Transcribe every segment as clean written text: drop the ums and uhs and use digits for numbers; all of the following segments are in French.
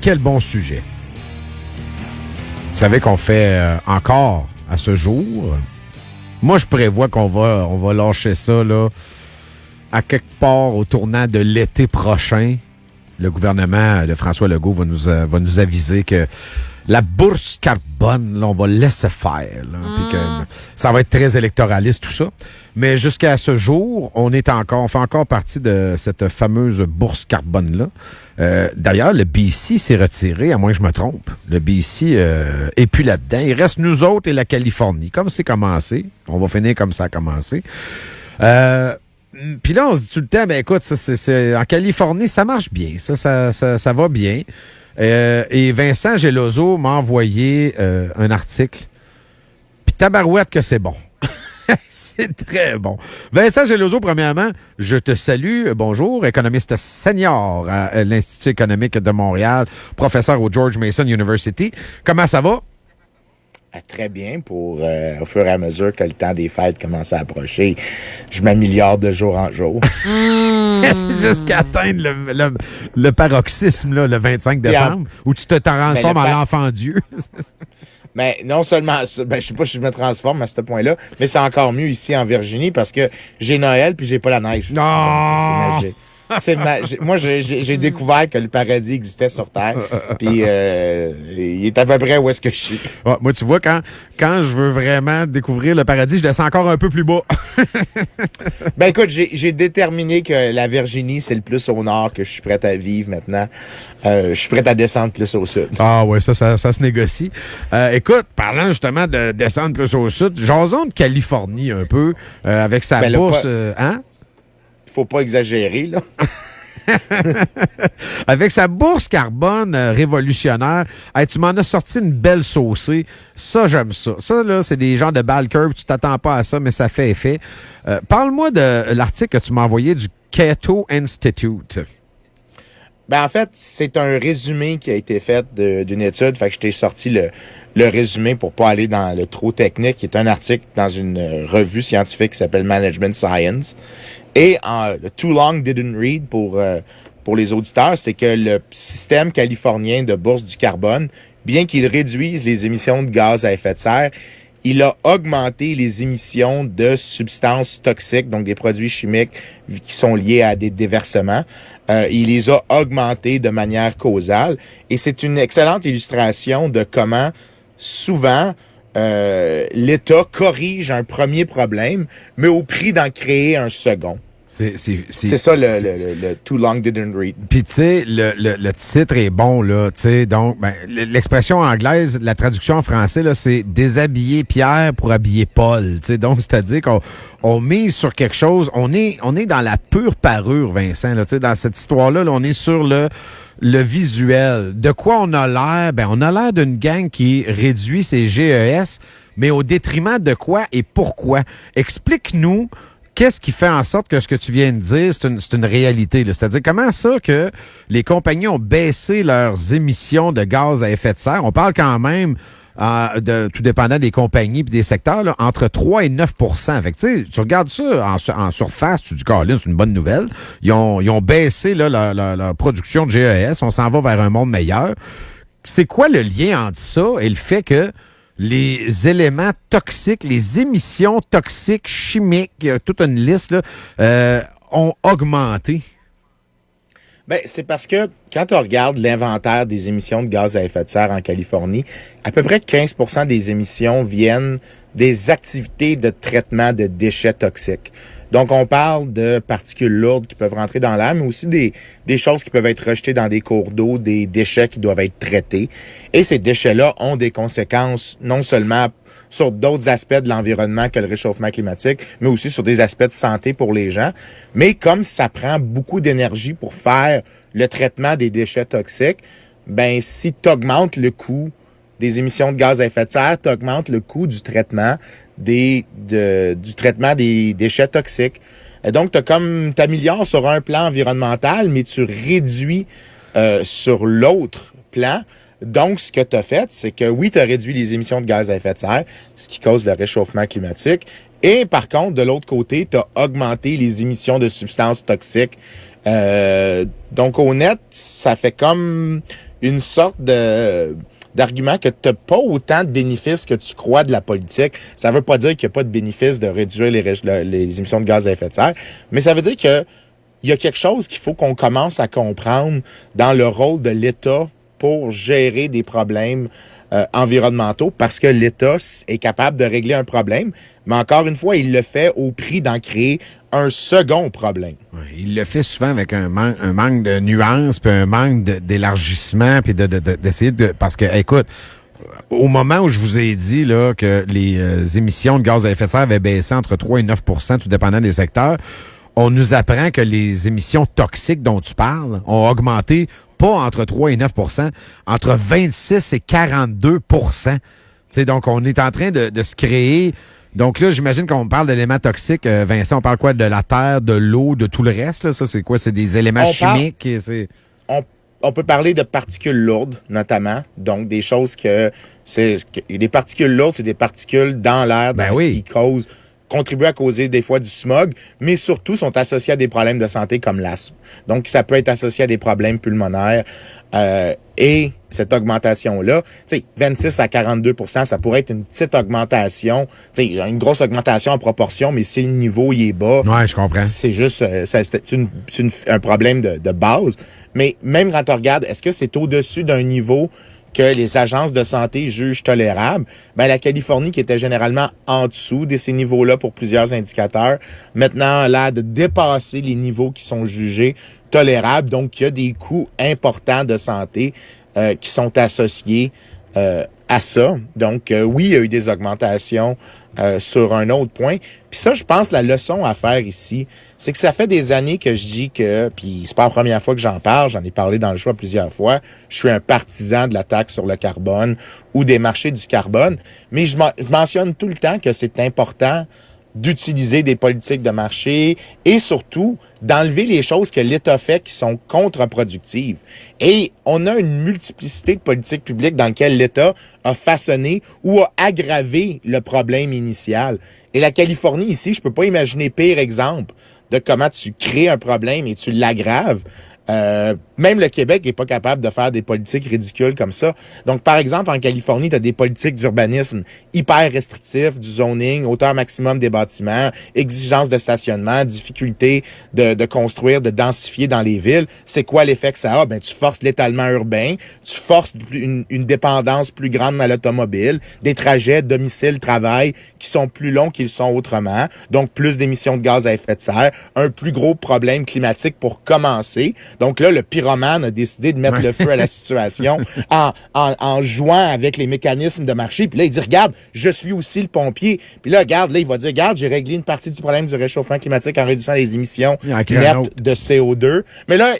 quel bon sujet. Vous savez qu'on fait encore à ce jour. Moi, je prévois qu'on va lâcher ça là, à quelque part au tournant de l'été prochain. Le gouvernement de François Legault va nous aviser que la bourse carbone, là, on va laisser faire. Là, puis que ça va être très électoraliste, tout ça. Mais jusqu'à ce jour, on fait encore partie de cette fameuse bourse carbone-là. D'ailleurs, le BC s'est retiré, à moins que je me trompe. Le BC est plus là-dedans. Il reste nous autres et la Californie. Comme c'est commencé, on va finir comme ça a commencé. Puis là, on se dit tout le temps, ben écoute, c'est en Californie, ça marche bien. Ça va bien. Et Vincent Geloso m'a envoyé un article. Puis tabarouette que c'est bon. C'est très bon. Vincent Geloso, premièrement, je te salue. Bonjour, économiste senior à l'Institut économique de Montréal, professeur au George Mason University. Comment ça va? Très bien. Au fur et à mesure que le temps des fêtes commence à approcher, je m'améliore de jour en jour. Jusqu'à atteindre le paroxysme, là, le 25 décembre, où tu te transformes en l'enfant Dieu. Mais non seulement ça, je sais pas si je me transforme à ce point-là, mais c'est encore mieux ici en Virginie parce que j'ai Noël puis j'ai pas la neige. Non! C'est magique. Moi, j'ai découvert que le paradis existait sur Terre. Puis, il est à peu près où est-ce que je suis. Ouais, moi, tu vois, quand je veux vraiment découvrir le paradis, je descends encore un peu plus bas. Ben, écoute, j'ai déterminé que la Virginie, c'est le plus au nord que je suis prêt à vivre maintenant. Je suis prêt à descendre plus au sud. Ah ouais, ça se négocie. Écoute, parlant justement de descendre plus au sud, jason de Californie un peu, avec sa bourse... hein? Faut pas exagérer, là. Avec sa bourse carbone révolutionnaire, hey, tu m'en as sorti une belle saucée. Ça, j'aime ça. Ça, là, c'est des genres de ball curve. Tu t'attends pas à ça, mais ça fait effet. Parle-moi de l'article que tu m'as envoyé du Cato Institute. Ben, en fait, c'est un résumé qui a été fait d'une étude. Fait que je t'ai sorti le résumé pour pas aller dans le trop technique, qui est un article dans une revue scientifique qui s'appelle Management Science. Et le Too Long Didn't Read pour les auditeurs, c'est que le système californien de bourse du carbone, bien qu'il réduise les émissions de gaz à effet de serre, il a augmenté les émissions de substances toxiques, donc des produits chimiques qui sont liés à des déversements. Il les a augmentés de manière causale. Et c'est une excellente illustration de comment, souvent, l'État corrige un premier problème, mais au prix d'en créer un second. C'est ça le Too Long Didn't Read. Puis tu sais, le titre est bon, là, tu sais, donc, l'expression anglaise, la traduction en français, là, c'est « déshabiller Pierre pour habiller Paul », tu sais, donc, c'est-à-dire qu'on mise sur quelque chose, on est dans la pure parure, Vincent, là, tu sais, dans cette histoire-là, là, on est sur le visuel. De quoi on a l'air? Ben, on a l'air d'une gang qui réduit ses GES, mais au détriment de quoi et pourquoi? Explique-nous. Qu'est-ce qui fait en sorte que ce que tu viens de dire, c'est une réalité? Là? C'est-à-dire, comment ça que les compagnies ont baissé leurs émissions de gaz à effet de serre? On parle quand même, tout dépendant des compagnies et des secteurs, là, entre 3 et 9 %. Fait que, tu regardes ça en surface, tu te dis, Colin, c'est une bonne nouvelle. Ils ont baissé là, leur production de GES. On s'en va vers un monde meilleur. C'est quoi le lien entre ça et le fait que les éléments toxiques, les émissions toxiques, chimiques, il y a toute une liste, là, ont augmenté? Ben, c'est parce que quand tu regardes l'inventaire des émissions de gaz à effet de serre en Californie, à peu près 15 % des émissions viennent des activités de traitement de déchets toxiques. Donc, on parle de particules lourdes qui peuvent rentrer dans l'air, mais aussi des choses qui peuvent être rejetées dans des cours d'eau, des déchets qui doivent être traités. Et ces déchets-là ont des conséquences non seulement sur d'autres aspects de l'environnement que le réchauffement climatique, mais aussi sur des aspects de santé pour les gens. Mais comme ça prend beaucoup d'énergie pour faire le traitement des déchets toxiques, ben si tu augmentes le coût des émissions de gaz à effet de serre, tu augmentes le coût du traitement du traitement des déchets toxiques. Et donc, t'améliores sur un plan environnemental, mais tu réduis sur l'autre plan. Donc, ce que tu as fait, c'est que oui, tu as réduit les émissions de gaz à effet de serre, ce qui cause le réchauffement climatique. Et par contre, de l'autre côté, tu as augmenté les émissions de substances toxiques. Donc, au net, ça fait comme une sorte d'argument que tu n'as pas autant de bénéfices que tu crois de la politique. Ça veut pas dire qu'il n'y a pas de bénéfices de réduire les émissions de gaz à effet de serre, mais ça veut dire que il y a quelque chose qu'il faut qu'on commence à comprendre dans le rôle de l'État pour gérer des problèmes environnementaux, parce que l'État est capable de régler un problème, mais encore une fois, il le fait au prix d'en créer un second problème. Ouais, il le fait souvent avec un manque de nuances, puis un manque d'élargissement, puis d'essayer de... Parce que, écoute, au moment où je vous ai dit là que les émissions de gaz à effet de serre avaient baissé entre 3 et 9 %, tout dépendant des secteurs, on nous apprend que les émissions toxiques dont tu parles ont augmenté pas entre 3 et 9 %, entre 26 et 42 %. Donc, on est en train de se créer... Donc là, j'imagine qu'on parle d'éléments toxiques. Vincent, on parle quoi? De la terre, de l'eau, de tout le reste? Là? Ça, c'est quoi? C'est des éléments chimiques? On peut parler de particules lourdes, notamment. Donc, des choses des particules lourdes, c'est des particules dans l'air qui contribuent à causer des fois du smog, mais surtout sont associés à des problèmes de santé comme l'asthme. Donc, ça peut être associé à des problèmes pulmonaires. Et cette augmentation-là, 26 à 42 %, ça pourrait être une petite augmentation, une grosse augmentation en proportion, mais si le niveau il est bas, ouais, je comprends. C'est juste un problème de base. Mais même quand on regarde, est-ce que c'est au-dessus d'un niveau que les agences de santé jugent tolérable? Ben, la Californie, qui était généralement en dessous de ces niveaux-là pour plusieurs indicateurs, maintenant a l'air de dépasser les niveaux qui sont jugés tolérables. Donc, il y a des coûts importants de santé qui sont associés à ça. Donc, oui, il y a eu des augmentations sur un autre point. Puis ça, je pense, la leçon à faire ici, c'est que ça fait des années que je dis que, puis c'est pas la première fois que j'en parle, j'en ai parlé dans le choix plusieurs fois, je suis un partisan de la taxe sur le carbone ou des marchés du carbone, mais je mentionne tout le temps que c'est important d'utiliser des politiques de marché et surtout d'enlever les choses que l'État fait qui sont contre-productives. Et on a une multiplicité de politiques publiques dans lesquelles l'État a façonné ou a aggravé le problème initial. Et la Californie, ici, je peux pas imaginer pire exemple de comment tu crées un problème et tu l'aggraves. Même le Québec n'est pas capable de faire des politiques ridicules comme ça. Donc, par exemple, en Californie, tu as des politiques d'urbanisme hyper restrictifs, du zoning, hauteur maximum des bâtiments, exigences de stationnement, difficulté de construire, de densifier dans les villes. C'est quoi l'effet que ça a? Ben, tu forces l'étalement urbain, tu forces une dépendance plus grande à l'automobile, des trajets domicile-travail qui sont plus longs qu'ils sont autrement, donc plus d'émissions de gaz à effet de serre, un plus gros problème climatique pour commencer. Donc là, le pyromane a décidé de mettre le feu à la situation en jouant avec les mécanismes de marché. Puis là, il dit, regarde, je suis aussi le pompier. Puis là, regarde, il va dire, regarde, j'ai réglé une partie du problème du réchauffement climatique en réduisant les émissions nettes de CO2. Mais là,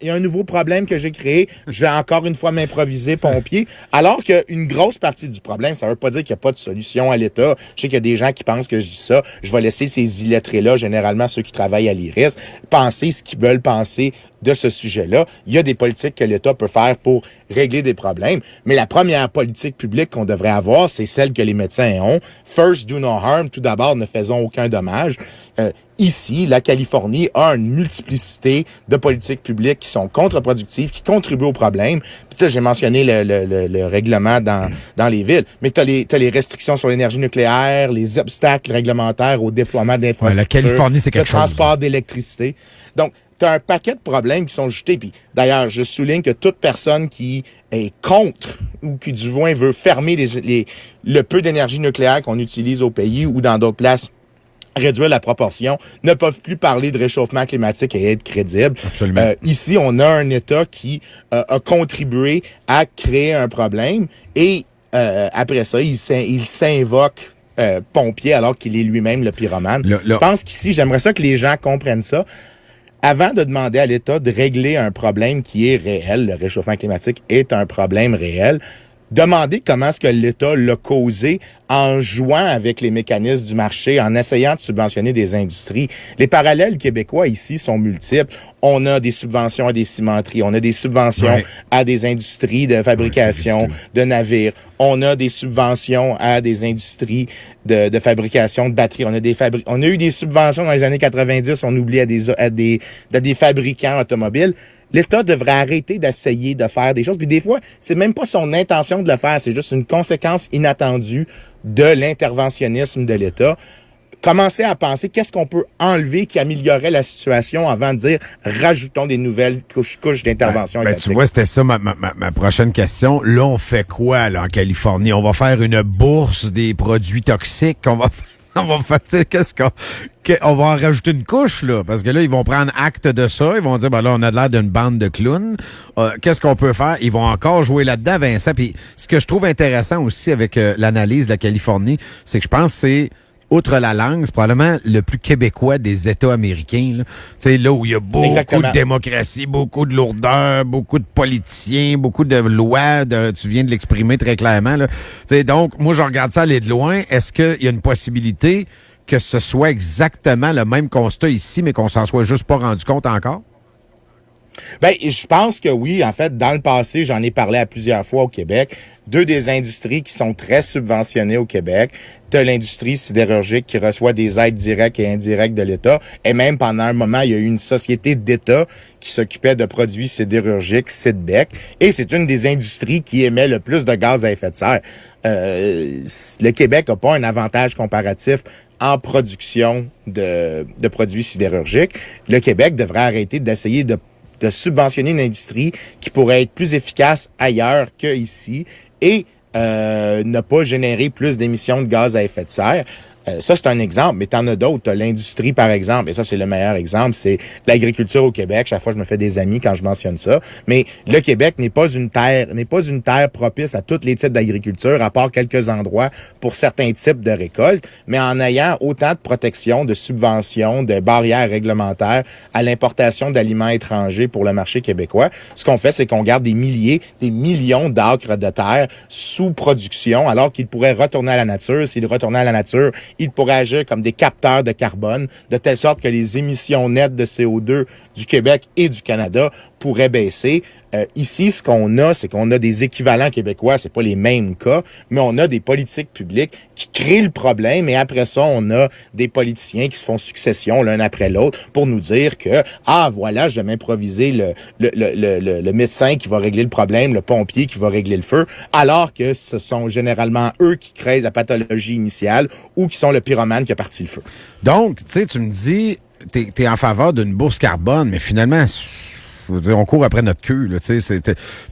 il y a un nouveau problème que j'ai créé. Je vais encore une fois m'improviser pompier. Alors qu'une grosse partie du problème, ça veut pas dire qu'il n'y a pas de solution à l'État. Je sais qu'il y a des gens qui pensent que je dis ça. Je vais laisser ces illettrés-là, généralement ceux qui travaillent à l'IRIS, penser ce qu'ils veulent penser de ce sujet-là. Il y a des politiques que l'État peut faire pour régler des problèmes, mais la première politique publique qu'on devrait avoir, c'est celle que les médecins ont. First, do no harm. Tout d'abord, ne faisons aucun dommage. Ici, la Californie a une multiplicité de politiques publiques qui sont contre-productives, qui contribuent au problème. Puis là, j'ai mentionné le règlement dans les villes, mais t'as les restrictions sur l'énergie nucléaire, les obstacles réglementaires au déploiement d'infrastructures, la Californie, c'est quelque chose. Le transport d'électricité. Donc, tu as un paquet de problèmes qui sont jetés. Puis d'ailleurs, je souligne que toute personne qui est contre ou qui du moins veut fermer le peu d'énergie nucléaire qu'on utilise au pays ou dans d'autres places, réduire la proportion, ne peuvent plus parler de réchauffement climatique et être crédibles. Absolument. Ici, on a un État qui a contribué à créer un problème et après ça, il s'invoque pompier alors qu'il est lui-même le pyromane. Je pense qu'ici, j'aimerais ça que les gens comprennent ça. Avant de demander à l'État de régler un problème qui est réel, le réchauffement climatique est un problème réel, demander comment est-ce que l'État l'a causé en jouant avec les mécanismes du marché, en essayant de subventionner des industries. Les parallèles québécois ici sont multiples. On a des subventions à des cimenteries, on a des subventions à des industries de fabrication de navires, on a des subventions à des industries de fabrication de batteries, on a eu des subventions dans les années 90, on oublie à des fabricants automobiles. l'État devrait arrêter d'essayer de faire des choses. Puis des fois, c'est même pas son intention de le faire, c'est juste une conséquence inattendue de l'interventionnisme de l'État. Commencer à penser qu'est-ce qu'on peut enlever qui améliorerait la situation avant de dire rajoutons des nouvelles couches d'intervention. Tu vois, c'était ça ma prochaine question. Là, on fait quoi là en Californie? On va faire une bourse des produits toxiques. On va faire, on va en rajouter une couche, là, parce que là, ils vont prendre acte de ça. Ils vont dire, ben là, on a l'air d'une bande de clowns. Qu'est-ce qu'on peut faire? Ils vont encore jouer là-dedans, Vincent. Puis, ce que je trouve intéressant aussi avec l'analyse de la Californie, c'est que je pense que c'est outre la langue, c'est probablement le plus québécois des États américains. Là, là où il y a beaucoup de démocratie, beaucoup de lourdeur, beaucoup de politiciens, beaucoup de lois. Tu viens de l'exprimer très clairement. Là. Donc, moi, je regarde ça aller de loin. Est-ce qu'il y a une possibilité que ce soit exactement le même constat ici, mais qu'on s'en soit juste pas rendu compte encore? Ben, je pense que oui. En fait, dans le passé, j'en ai parlé à plusieurs fois au Québec. Deux des industries qui sont très subventionnées au Québec. T'as l'industrie sidérurgique qui reçoit des aides directes et indirectes de l'État. Et même pendant un moment, il y a eu une société d'État qui s'occupait de produits sidérurgiques, Sidbec. Et c'est une des industries qui émet le plus de gaz à effet de serre. Le Québec n'a pas un avantage comparatif en production de produits sidérurgiques. Le Québec devrait arrêter d'essayer de subventionner une industrie qui pourrait être plus efficace ailleurs qu'ici et ne pas générer plus d'émissions de gaz à effet de serre. Ça, c'est un exemple, mais t'en as d'autres. T'as l'industrie, par exemple, et ça, c'est le meilleur exemple, c'est l'agriculture au Québec. Chaque fois, je me fais des amis quand je mentionne ça. Mais le Québec n'est pas une terre propice à tous les types d'agriculture, à part quelques endroits pour certains types de récoltes. Mais en ayant autant de protection, de subventions, de barrières réglementaires à l'importation d'aliments étrangers pour le marché québécois, ce qu'on fait, c'est qu'on garde des millions d'acres de terre sous production, alors qu'ils pourraient retourner à la nature. S'ils retournaient à la nature, ils pourraient agir comme des capteurs de carbone, de telle sorte que les émissions nettes de CO2 du Québec et du Canada pourraient baisser. Ici, ce qu'on a, c'est qu'on a des équivalents québécois, c'est pas les mêmes cas, mais on a des politiques publiques qui créent le problème et après ça, on a des politiciens qui se font succession l'un après l'autre pour nous dire que, voilà, je vais m'improviser le médecin qui va régler le problème, le pompier qui va régler le feu, alors que ce sont généralement eux qui créent la pathologie initiale ou qui sont le pyromane qui a parti le feu. Donc, tu sais, tu me dis, t'es en faveur d'une bourse carbone, mais finalement, je veux dire, on court après notre queue, là, tu sais.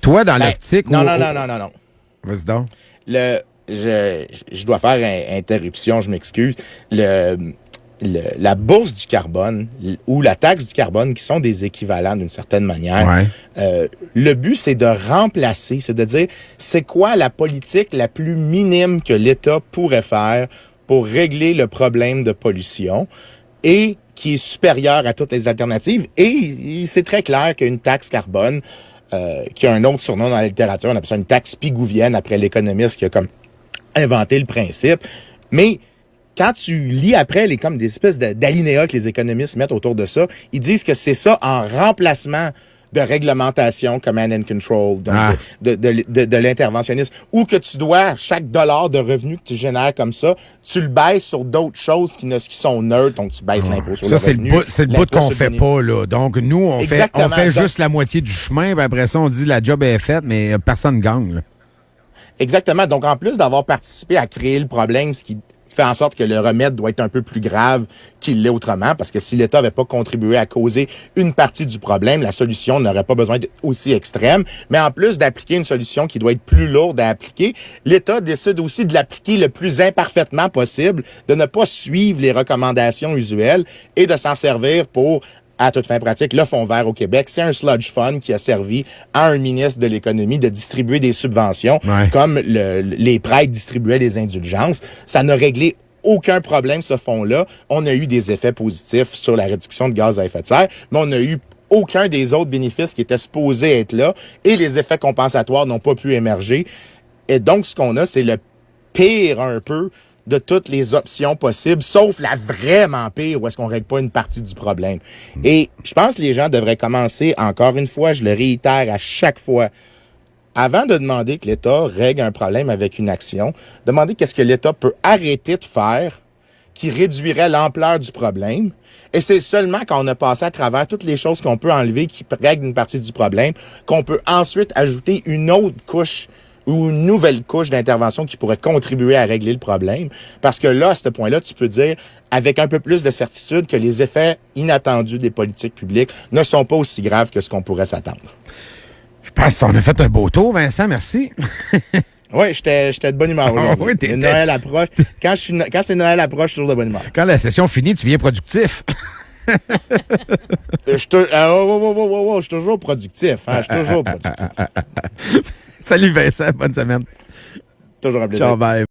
Toi, dans l'optique... Non. Vas-y donc. Je dois faire une interruption, je m'excuse. La bourse du carbone ou la taxe du carbone, qui sont des équivalents d'une certaine manière, le but, c'est de remplacer, c'est de dire, c'est quoi la politique la plus minime que l'État pourrait faire pour régler le problème de pollution et qui est supérieure à toutes les alternatives. Et c'est très clair qu'une taxe carbone, qui a un autre surnom dans la littérature, on appelle ça une taxe pigouvienne après l'économiste qui a comme inventé le principe. Mais quand tu lis après comme des espèces d'alinéas que les économistes mettent autour de ça, ils disent que c'est ça en remplacement de réglementation, command and control, donc de l'interventionnisme, ou que tu dois, chaque dollar de revenu que tu génères comme ça, tu le baisses sur d'autres choses qui sont neutres, donc tu baisses l'impôt sur le revenu. Ça, c'est le bout qu'on fait pas, là. Donc, nous, on fait juste la moitié du chemin, puis après ça, on dit la job est faite, mais personne ne gagne, là. Exactement. Donc, en plus d'avoir participé à créer le problème, ce qui fait en sorte que le remède doit être un peu plus grave qu'il l'est autrement, parce que si l'État n'avait pas contribué à causer une partie du problème, la solution n'aurait pas besoin d'être aussi extrême. Mais en plus d'appliquer une solution qui doit être plus lourde à appliquer, l'État décide aussi de l'appliquer le plus imparfaitement possible, de ne pas suivre les recommandations usuelles et de s'en servir pour, à toute fin pratique, le Fonds vert au Québec, c'est un sludge fund qui a servi à un ministre de l'économie de distribuer des subventions, comme les prêtres distribuaient des indulgences. Ça n'a réglé aucun problème, ce fonds-là. On a eu des effets positifs sur la réduction de gaz à effet de serre, mais on n'a eu aucun des autres bénéfices qui étaient supposés être là, et les effets compensatoires n'ont pas pu émerger. Et donc, ce qu'on a, c'est le pire un peu de toutes les options possibles, sauf la vraiment pire où est-ce qu'on règle pas une partie du problème. Et je pense que les gens devraient commencer, encore une fois, je le réitère à chaque fois, avant de demander que l'État règle un problème avec une action, demander qu'est-ce que l'État peut arrêter de faire qui réduirait l'ampleur du problème. Et c'est seulement quand on a passé à travers toutes les choses qu'on peut enlever qui règlent une partie du problème qu'on peut ensuite ajouter une autre couche ou une nouvelle couche d'intervention qui pourrait contribuer à régler le problème. Parce que là, à ce point-là, tu peux dire avec un peu plus de certitude que les effets inattendus des politiques publiques ne sont pas aussi graves que ce qu'on pourrait s'attendre. Je pense qu'on a fait un beau tour, Vincent. Merci. Oui, j'étais de bonne humeur aujourd'hui. Oui, Noël approche. Quand c'est Noël approche, je suis toujours de bonne humeur. Quand la session finit, tu viens productif. Je suis toujours productif. Hein? Je suis toujours productif. Salut Vincent, bonne semaine. Toujours un plaisir. Ciao, bye.